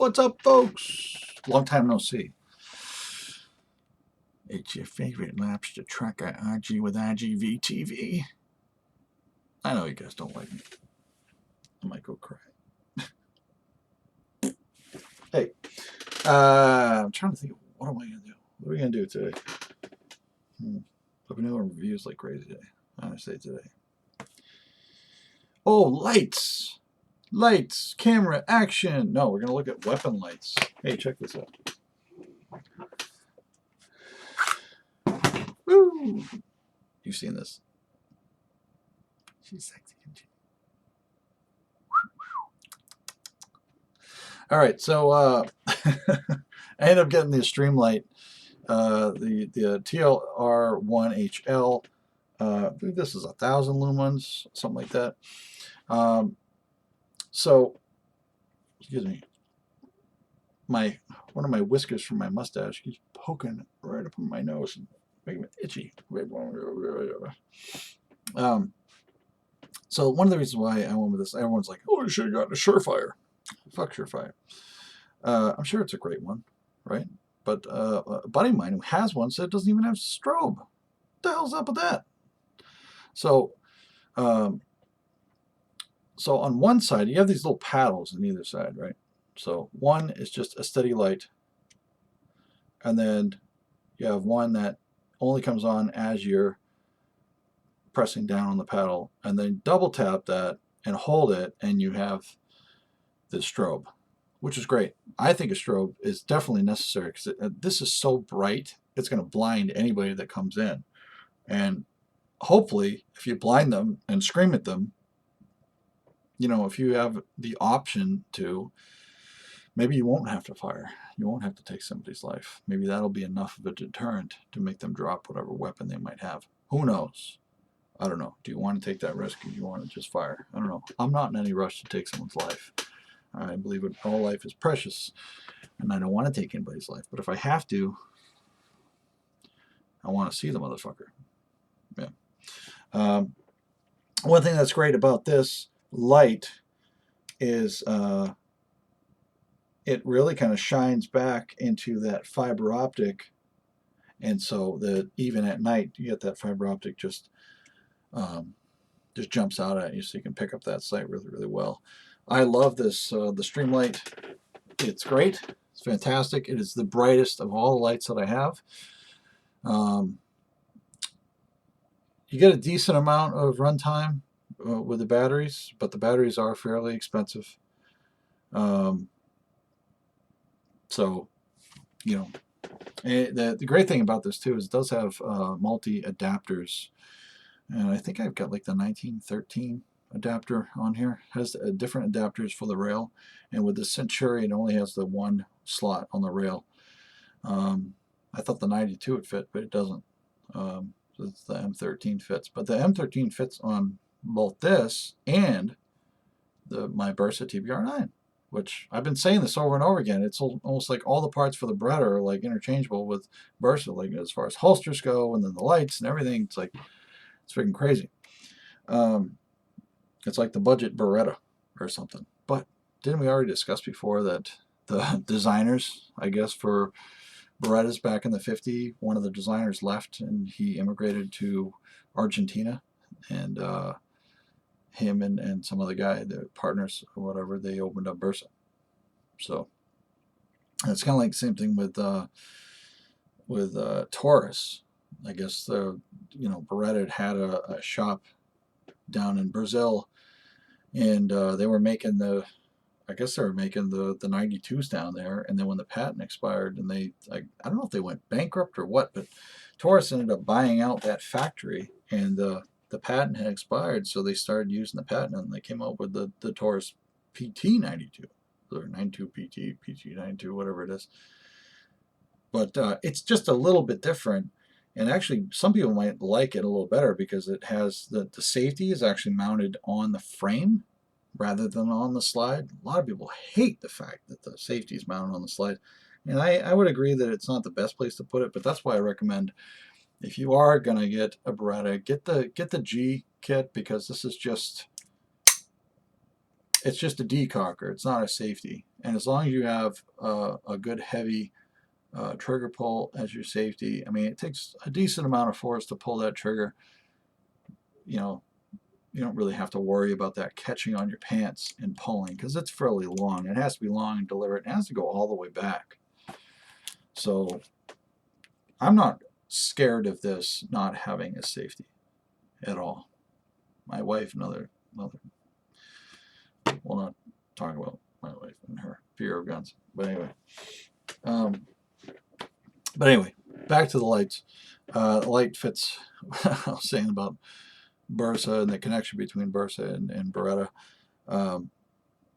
What's up, folks? Long time no see. It's your favorite Lobsta Truckah, RG with RGV TV. I know you guys don't like me. I might go cry. Hey, I'm trying to think, what am I going to do? What are we going to do today? I've been doing reviews like crazy today. Honestly, today. Oh, lights! Lights, camera, action! No, we're going to look at weapon lights. Hey, check this out. Woo! You've seen this. She's sexy, isn't she? All right, so I ended up getting the Extreme Light, the TLR1HL. I believe this is 1,000 lumens, something like that. So, excuse me, one of my whiskers from my mustache keeps poking right up in my nose and making it itchy. So one of the reasons why I went with this, everyone's like, "Oh, you should have gotten a Surefire." Fuck Surefire. I'm sure it's a great one, right? But a buddy of mine who has one said it doesn't even have strobe. What the hell's up with that? So, so on one side, you have these little paddles on either side, right? So one is just a steady light, and then you have one that only comes on as you're pressing down on the paddle, and then double tap that and hold it, and you have the strobe, which is great. I think a strobe is definitely necessary because this is so bright, it's going to blind anybody that comes in. And hopefully, if you blind them and scream at them, you know, if you have the option to, maybe you won't have to fire. You won't have to take somebody's life. Maybe that'll be enough of a deterrent to make them drop whatever weapon they might have. Who knows? I don't know. Do you want to take that risk or do you want to just fire? I don't know. I'm not in any rush to take someone's life. I believe that all life is precious, and I don't want to take anybody's life. But if I have to, I want to see the motherfucker. Yeah. One thing that's great about this light is it really kind of shines back into that fiber optic, and so that even at night you get that fiber optic just jumps out at you, so you can pick up that sight really, really well. I love this, the Extreme Light. It's great. It's fantastic. It is the brightest of all the lights that I have. You get a decent amount of runtime with the batteries, but the batteries are fairly expensive. So, you know, the great thing about this too is it does have multi adapters, and I think I've got like the 1913 adapter on here. It has different adapters for the rail, and with the Centurion it only has the one slot on the rail. I thought the 92 would fit, but it doesn't. The M13 fits, but the M13 fits on both this and my Bersa TBR9, which I've been saying this over and over again. It's almost like all the parts for the Beretta are like interchangeable with Bersa, like as far as holsters go, and then the lights and everything. It's like, it's freaking crazy. It's like the budget Beretta or something. But didn't we already discuss before that the designers, I guess, for Berettas back in the 50s, one of the designers left and he immigrated to Argentina, and him and some other guy, the partners or whatever, they opened up Bersa. So it's kind of like the same thing with Taurus. I guess Beretta had a shop down in Brazil, and they were making the 92s down there, and then when the patent expired, and I don't know if they went bankrupt or what, but Taurus ended up buying out that factory, and the patent had expired, so they started using the patent, and they came up with the Taurus PT92, or 92 PT, PT92, whatever it is. But it's just a little bit different, and actually some people might like it a little better because it has the safety is actually mounted on the frame rather than on the slide. A lot of people hate the fact that the safety is mounted on the slide, and I would agree that it's not the best place to put it, but that's why I recommend, if you are going to get a Beretta, get the G kit, because this is just, it's just a decocker. It's not a safety. And as long as you have a good heavy trigger pull as your safety, I mean, it takes a decent amount of force to pull that trigger. You know, you don't really have to worry about that catching on your pants and pulling because it's fairly long. It has to be long and deliberate. It has to go all the way back. So I'm not scared of this not having a safety at all. My wife, another, we'll not talk about my wife and her fear of guns. But anyway, back to the lights. The light fits. I was saying about Bursa and the connection between Bursa and Beretta.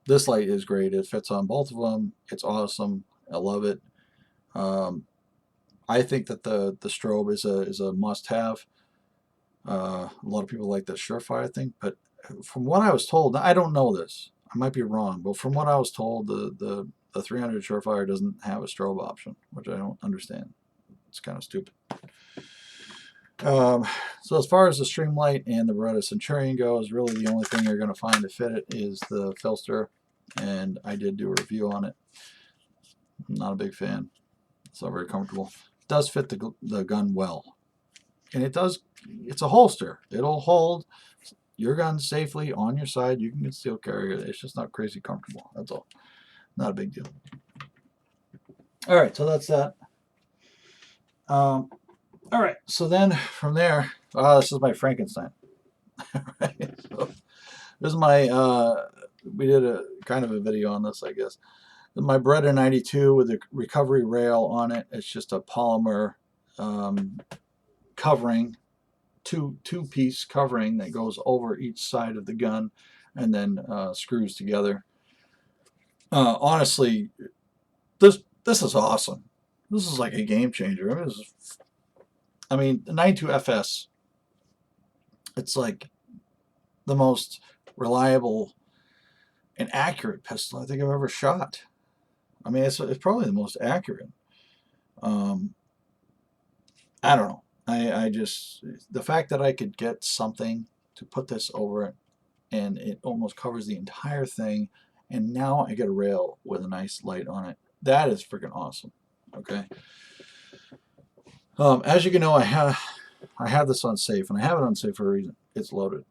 This light is great. It fits on both of them. It's awesome. I love it. I think that the strobe is a must-have. A lot of people like the Surefire thing, but from what I was told, I don't know this. I might be wrong, but from what I was told, the 300 Surefire doesn't have a strobe option, which I don't understand. It's kind of stupid. So as far as the Streamlight and the Beretta Centurion goes, really the only thing you're going to find to fit it is the filter, and I did do a review on it. I'm not a big fan. It's not very comfortable. It does fit the gun well, and it's a holster. It'll hold your gun safely on your side. You can conceal carry it. It's just not crazy comfortable. That's all. Not a big deal. All right, so that's that. All right, so then from there, this is my Frankenstein. Right? So this is my, we did a kind of a video on this, I guess. My Beretta 92 with a recovery rail on it. It's just a polymer covering, two-piece covering that goes over each side of the gun and then screws together. Honestly, this is awesome. This is like a game changer. I mean, the 92 FS, it's like the most reliable and accurate pistol I think I've ever shot. I mean, it's probably the most accurate. I don't know. I just, the fact that I could get something to put this over it and it almost covers the entire thing, and now I get a rail with a nice light on it. That is freaking awesome. Okay. As you can know, I have this on safe, and I have it on safe for a reason. It's loaded.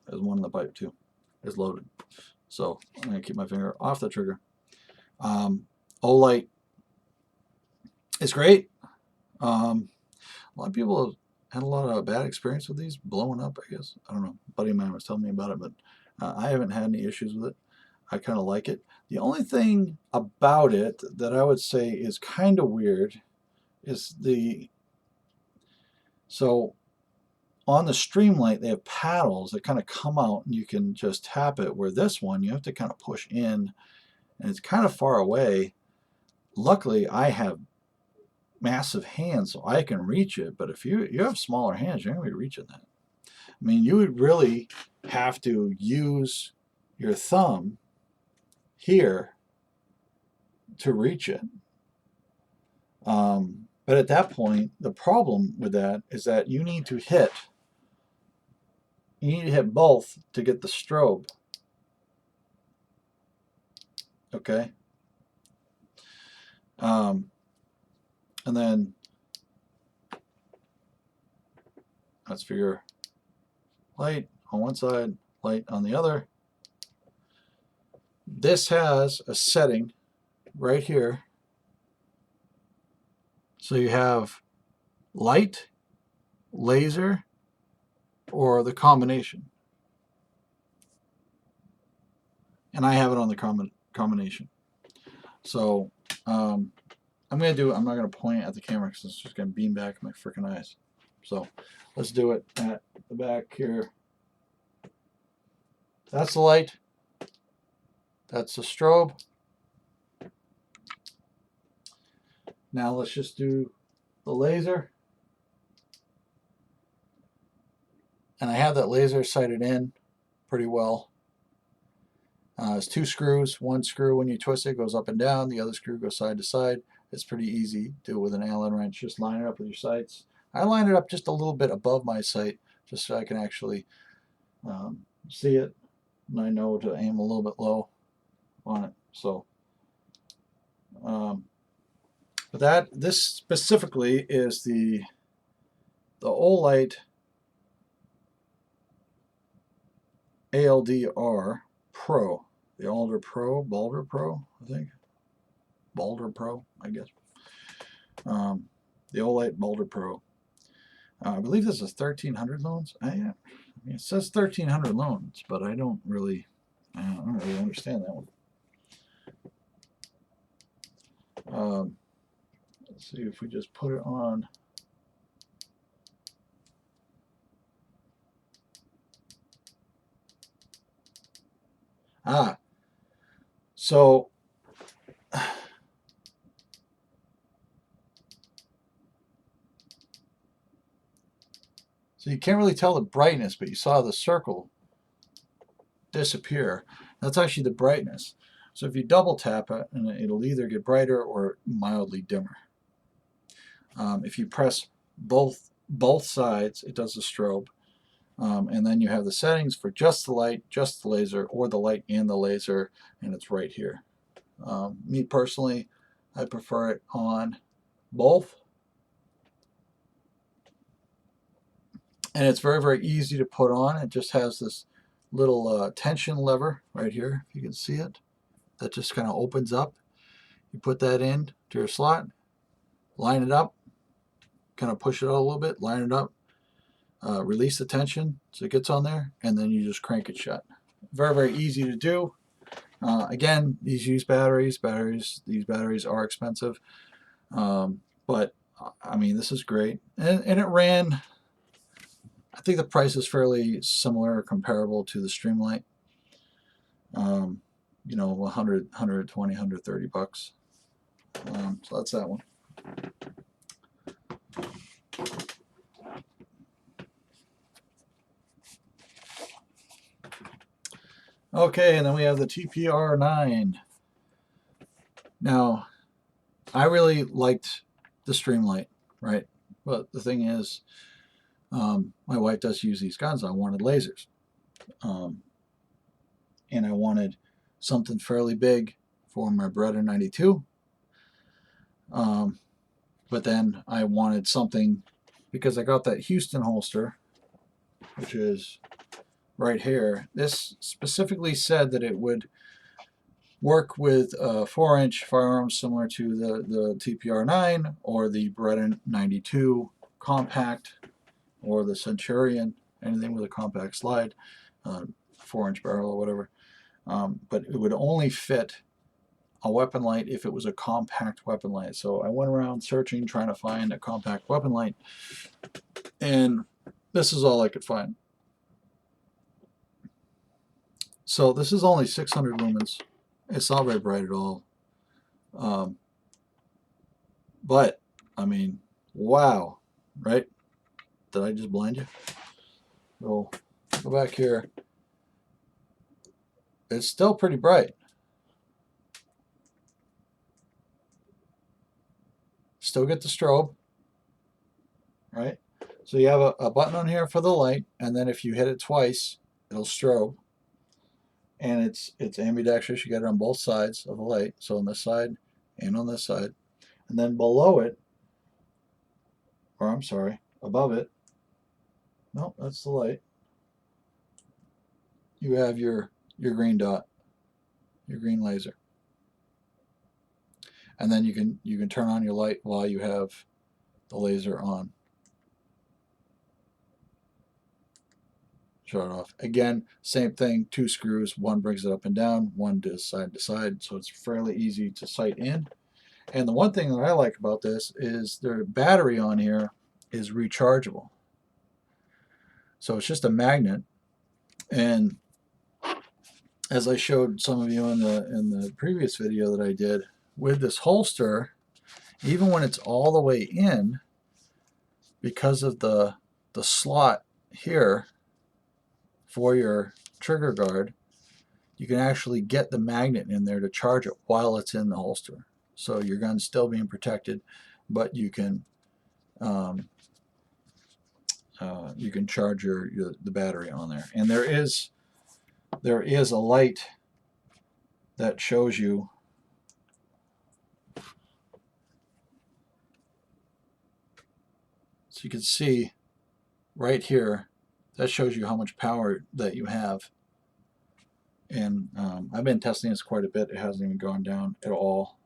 There's one in the pipe too. It's loaded. So I'm gonna keep my finger off the trigger. O-Light is great. A lot of people have had a lot of bad experience with these blowing up, I guess. I don't know. A buddy of mine was telling me about it, but I haven't had any issues with it. I kind of like it. The only thing about it that I would say is kind of weird is so on the Streamlight, they have paddles that kind of come out and you can just tap it, where this one, you have to kind of push in and it's kind of far away. Luckily, I have massive hands, so I can reach it, but if you have smaller hands, you're not going to be reaching that. I mean, you would really have to use your thumb here to reach it. But at that point, the problem with that is that you need to hit both to get the strobe. Okay? And then that's for your light on one side, light on the other. This has a setting right here. So you have light, laser, or the combination. And I have it on the combination. So I'm not going to point at the camera because it's just going to beam back in my freaking eyes. So let's do it at the back here. That's the light. That's the strobe. Now let's just do the laser. And I have that laser sighted in pretty well. It's two screws. One screw, when you twist it, goes up and down. The other screw goes side to side. It's pretty easy. Do it with an Allen wrench. Just line it up with your sights. I line it up just a little bit above my sight, just so I can actually see it. and I know to aim a little bit low on it. So, but this specifically is the Olight ALDR Pro, the Balder Pro, I think, Balder Pro, I guess. The Olight Balder Pro. I believe this is 1,300 loans. I mean, it says 1,300 loans, but I don't really understand that one. Let's see if we just put it on. So you can't really tell the brightness, but you saw the circle disappear. That's actually the brightness. So if you double tap it, and it'll either get brighter or mildly dimmer. If you press both sides, it does a strobe. And then you have the settings for just the light, just the laser, or the light and the laser, and it's right here. Me personally, I prefer it on both. And it's very, very easy to put on. It just has this little tension lever right here, if you can see it, that just kind of opens up. You put that in to your slot, line it up, kind of push it out a little bit, line it up, release the tension so it gets on there, and then you just crank it shut. Very, very easy to do. Again, these use batteries. These batteries are expensive, but I mean, this is great, and it ran. I think the price is fairly similar or comparable to the Streamlight. You know, 100, 120, 130 bucks. So that's that one. Okay, and then we have the TPR9. Now, I really liked the Streamlight, right? But the thing is, my wife does use these guns. I wanted lasers. And I wanted something fairly big for my Beretta 92. But then I wanted something, because I got that Houston holster, which is right here. This specifically said that it would work with 4-inch firearms similar to the TPR9 or the Beretta 92 compact or the Centurion, anything with a compact slide, 4-inch barrel or whatever. But it would only fit a weapon light if it was a compact weapon light. So I went around searching, trying to find a compact weapon light, and this is all I could find. So this is only 600 lumens. It's not very bright at all. But, I mean, wow, right? Did I just blind you? So, go back here. It's still pretty bright. Still get the strobe, right? So you have a button on here for the light, and then if you hit it twice, it'll strobe. And it's ambidextrous. You get it on both sides of the light, so on this side and on this side. And then below it, or I'm sorry, above it, no, that's the light, you have your green dot, your green laser. And then you can turn on your light while you have the laser on. Shut it off. Again, same thing, 2 screws, one brings it up and down, one does side to side, so it's fairly easy to sight in. And the one thing that I like about this is the battery on here is rechargeable. So it's just a magnet, and as I showed some of you in the previous video that I did, with this holster, even when it's all the way in, because of the slot here for your trigger guard, you can actually get the magnet in there to charge it while it's in the holster. So your gun's still being protected, but you can charge the battery on there. And there is there is a light that shows you so you can see right here, that shows you how much power that you have. And I've been testing this quite a bit. It hasn't even gone down at all.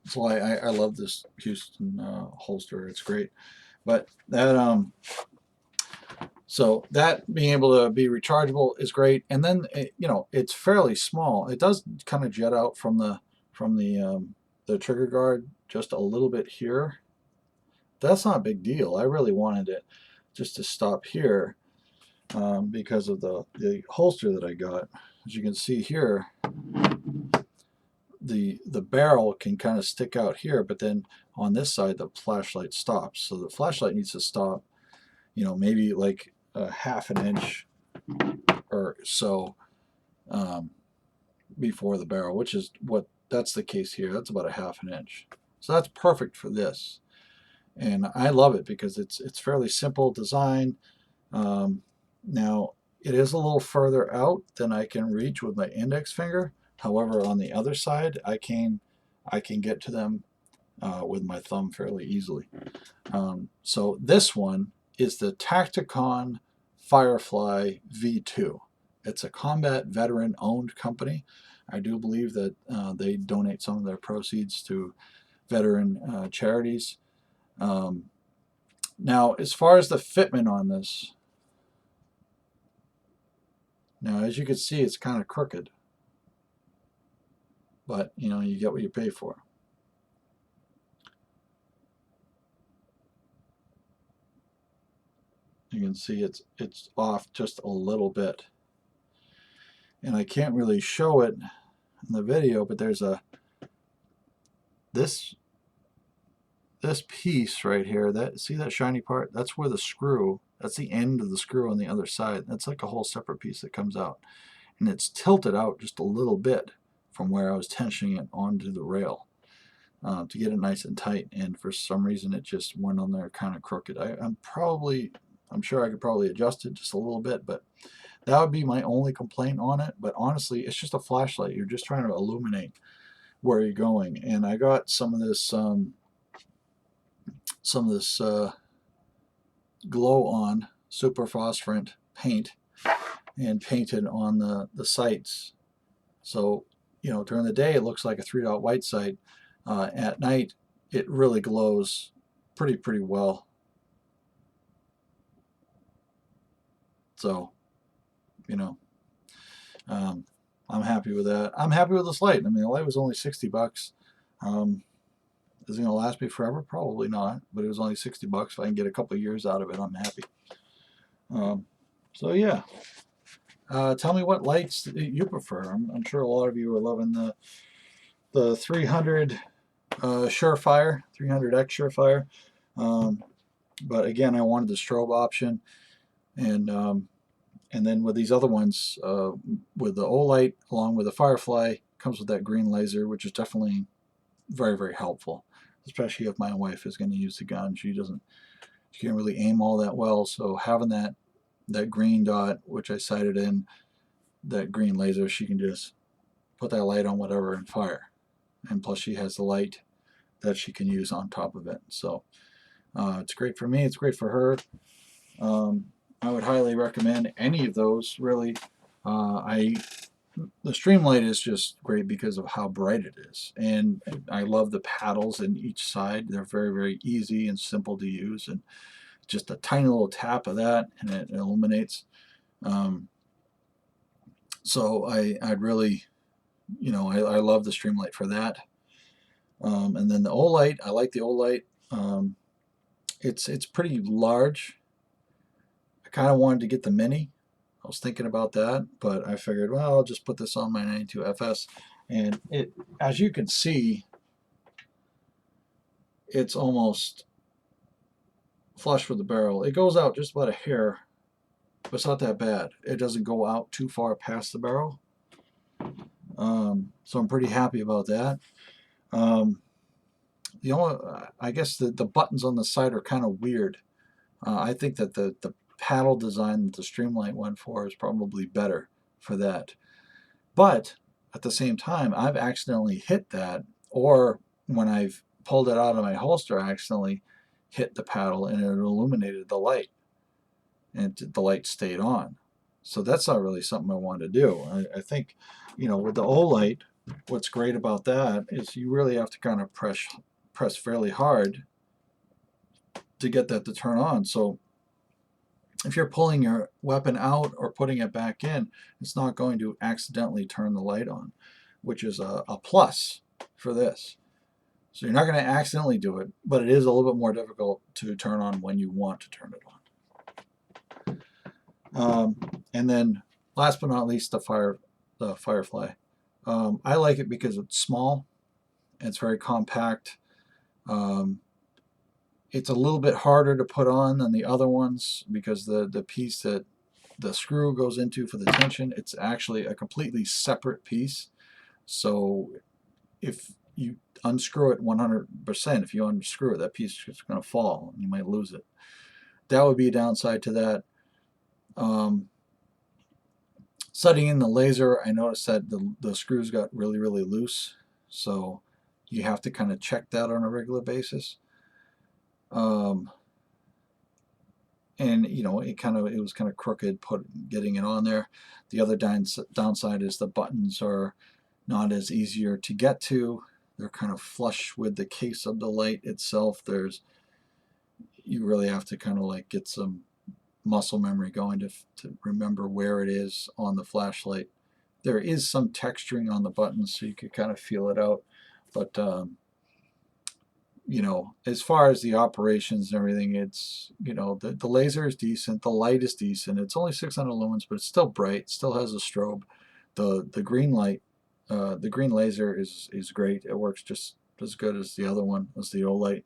So I love this Houston holster. It's great. But that so that being able to be rechargeable is great. And then you know, it's fairly small. It does kind of jet out from the trigger guard just a little bit here. That's not a big deal. I really wanted it just to stop here because of the holster that I got. As you can see here, the barrel can kind of stick out here, but then on this side the flashlight stops. So the flashlight needs to stop, you know, maybe like a half an inch or so before the barrel, which is that's the case here. That's about a half an inch. So that's perfect for this. And I love it because it's fairly simple design. Now it is a little further out than I can reach with my index finger. However, on the other side, I can get to them with my thumb fairly easily. So this one is the Tacticon Firefly V2. It's a combat veteran owned company. I do believe that they donate some of their proceeds to veteran charities. Now, as far as the fitment on this, now as you can see, it's kind of crooked, but you know, you get what you pay for. You can see it's off just a little bit, and I can't really show it in the video, but there's this piece right here, that see that shiny part, that's where the screw, that's the end of the screw on the other side. That's like a whole separate piece that comes out, and it's tilted out just a little bit from where I was tensioning it onto the rail to get it nice and tight, and for some reason it just went on there kind of crooked. I'm sure I could probably adjust it just a little bit, but that would be my only complaint on it. But honestly, it's just a flashlight. You're just trying to illuminate where you're going. And I got some of this glow on super phosphorant paint and painted on the sights. So, you know, during the day it looks like a 3-dot white sight. At night it really glows pretty well. So, you know, I'm happy with that. I'm happy with this light. I mean, the light was only 60 bucks. Is it going to last me forever? Probably not, but it was only 60 bucks. If I can get a couple of years out of it, I'm happy. So yeah, tell me what lights you prefer. I'm sure a lot of you are loving the 300 Surefire, 300X Surefire. But again, I wanted the strobe option, and then with these other ones, with the Olight along with the Firefly, comes with that green laser, which is definitely very helpful, especially if my wife is going to use the gun. She can't really aim all that well, so having that green dot, which I sighted in, that green laser, she can just put that light on whatever and fire. And plus she has the light that she can use on top of it. So it's great for me, it's great for her. I would highly recommend any of those, really. The Streamlight is just great because of how bright it is, and I love the paddles in each side. They're very easy and simple to use, and just a tiny little tap of that and it illuminates. So I'd really, you know, I love the Streamlight for that. And then the Olight, I like the Olight. It's pretty large. I kind of wanted to get the Mini. I was thinking about that, but I figured, well, I'll just put this on my 92FS. And it, as you can see, it's almost flush with the barrel. It goes out just about a hair, but it's not that bad. It doesn't go out too far past the barrel. So I'm pretty happy about that. The only, I guess the buttons on the side are kind of weird. I think that the paddle design that the Streamlight went for is probably better for that. But at the same time, I've accidentally hit that, or when I've pulled it out of my holster, I accidentally hit the paddle and it illuminated the light, and the light stayed on. So that's not really something I want to do. I think, with the Olight, what's great about that is you really have to kind of press fairly hard to get that to turn on. So if you're pulling your weapon out or putting it back in, it's not going to accidentally turn the light on, which is a plus for this. So you're not going to accidentally do it, but it is a little bit more difficult to turn on when you want to turn it on. And then last but not least, the Firefly. I like it because it's small, it's very compact. It's a little bit harder to put on than the other ones because the piece that the screw goes into for the tension, it's actually a completely separate piece. So if you unscrew it 100%, if you unscrew it, that piece is just going to fall and you might lose it. That would be a downside to that. Setting in the laser, I noticed that the screws got really, really loose. So you have to kind of check that on a regular basis. And it was kind of crooked getting it on there. The other downside is the buttons are not as easier to get to. They're kind of flush with the case of the light itself. You really have to kind of like get some muscle memory going to remember where it is on the flashlight. There is some texturing on the buttons, so you could kind of feel it out, but as far as the operations and everything, it's, the laser is decent, the light is decent. It's only 600 lumens, but it's still bright, still has a strobe. The green light, the green laser is great. It works just as good as the other one, as the Olight.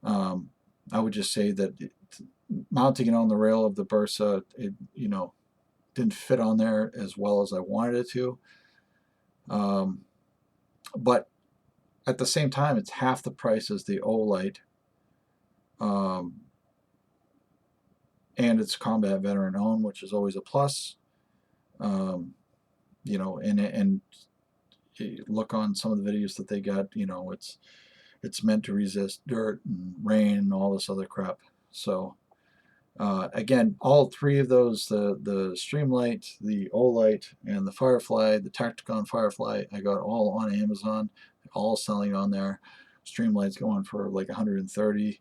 I would just say that mounting it on the rail of the Bursa, it didn't fit on there as well as I wanted it to. But at the same time, it's half the price as the Olight, and it's combat veteran owned, which is always a plus. And look on some of the videos that they got. It's meant to resist dirt and rain and all this other crap. So again, all three of those, the Streamlight, the Olight, and the Firefly, the Tacticon Firefly, I got all on Amazon, all selling on there. Streamlight's going for like $130.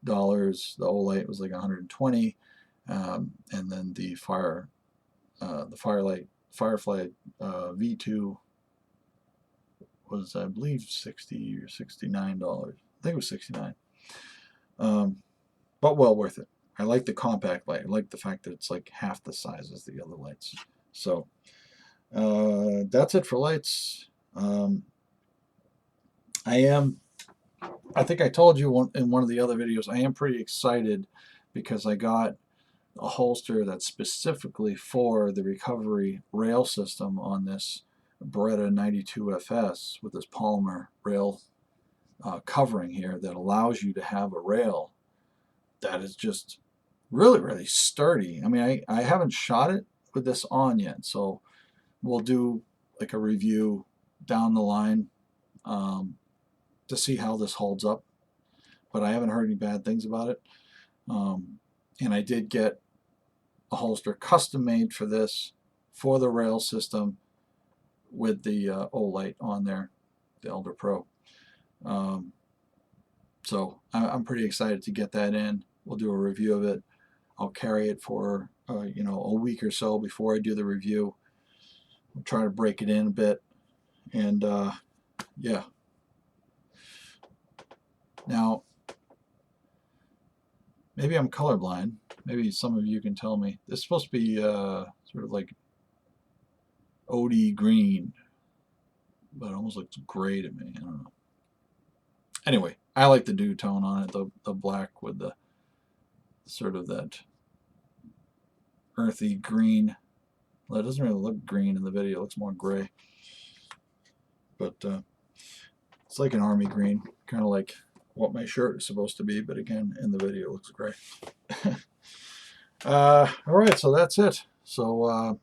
The Olight was like $120, and then the Firefly V2 was, I believe, $60 or $69. I think it was $69. But well worth it. I like the compact light. I like the fact that it's like half the size as the other lights. So that's it for lights. I think I told you in one of the other videos, I am pretty excited because I got a holster that's specifically for the recovery rail system on this Beretta 92FS with this polymer rail covering here that allows you to have a rail that is just really, really sturdy. I mean, I haven't shot it with this on yet, so we'll do like a review down the line to see how this holds up. But I haven't heard any bad things about it. And I did get a holster custom made for this, for the rail system, with the Olight on there, the Elder Pro. So I'm pretty excited to get that in. We'll do a review of it. I'll carry it for a week or so before I do the review. I'll try to break it in a bit, and yeah. Now, maybe I'm colorblind. Maybe some of you can tell me. This is supposed to be sort of like OD green, but it almost looks gray to me. I don't know. Anyway, I like the dew tone on it, the black with the sort of that earthy green. Well, it doesn't really look green in the video. It looks more gray. But it's like an army green, kind of like what my shirt is supposed to be, but again, in the video it looks great. All right, so that's it. So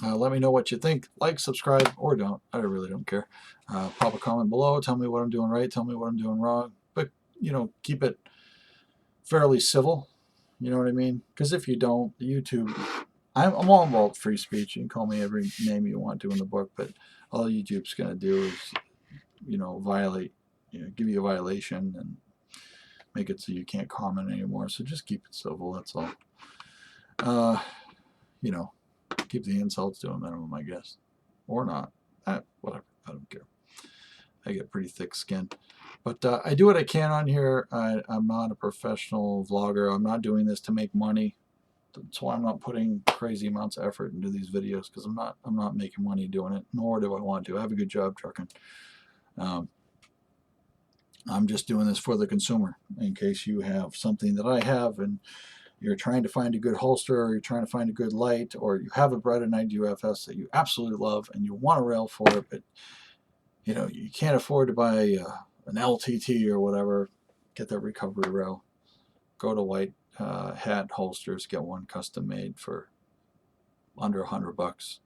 let me know what you think. Like, subscribe, or don't. I really don't care. Pop a comment below. Tell me what I'm doing right. Tell me what I'm doing wrong. But, you know, keep it fairly civil. You know what I mean? Because if you don't, YouTube, I'm all about free speech. You can call me every name you want to in the book, but all YouTube's going to do is, you know, violate, you know, give you a violation and make it so you can't comment anymore. So just keep it civil. That's all. You know, keep the insults to a minimum, I guess, or not. Whatever. I don't care. I get pretty thick skin. But I do what I can on here. I'm not a professional vlogger. I'm not doing this to make money. That's why I'm not putting crazy amounts of effort into these videos, because I'm not making money doing it, nor do I want to. I have a good job trucking. I'm just doing this for the consumer, in case you have something that I have and you're trying to find a good holster, or you're trying to find a good light, or you have a Bretta 90 UFS that you absolutely love and you want a rail for it, but you know you can't afford to buy an LTT or whatever. Get that recovery rail. Go to White Hat Holsters, get one custom made for under $100.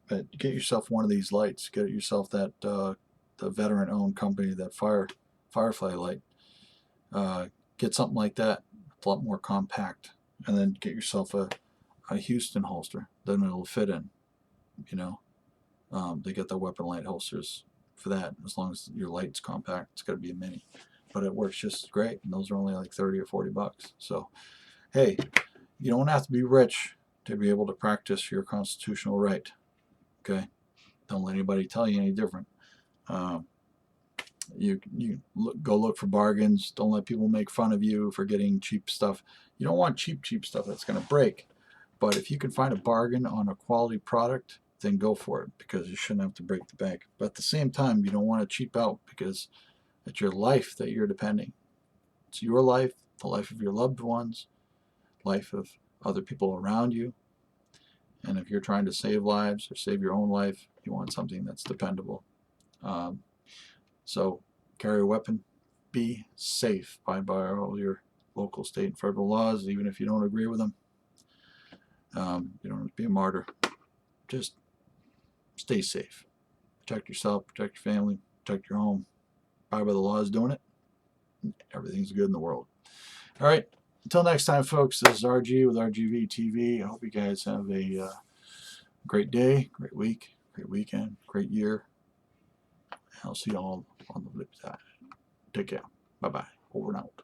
But get yourself one of these lights. Get yourself that the veteran-owned company, that Firefly light. Get something like that. It's a lot more compact. And then get yourself a Houston holster. Then it'll fit in. You know, they get the weapon light holsters for that. As long as your light's compact, it's got to be a mini. But it works just great. And those are only like 30 or 40 bucks. So, hey, you don't have to be rich to be able to practice your constitutional right. Okay? Don't let anybody tell you any different. You go look for bargains. Don't let people make fun of you for getting cheap stuff. You don't want cheap stuff that's going to break. But if you can find a bargain on a quality product, then go for it, because you shouldn't have to break the bank. But at the same time, you don't want to cheap out, because it's your life that you're depending. It's your life, the life of your loved ones, life of other people around you. And if you're trying to save lives or save your own life, you want something that's dependable. So carry a weapon, be safe, abide by all your local, state, and federal laws, even if you don't agree with them. You don't have to be a martyr. Just stay safe. Protect yourself, protect your family, protect your home. Abide by the laws doing it. Everything's good in the world. All right. Until next time, folks, this is RG with RGV TV. I hope you guys have a great day, great week, great weekend, great year. I'll see you all on the flip side. Take care. Bye-bye. Over and out.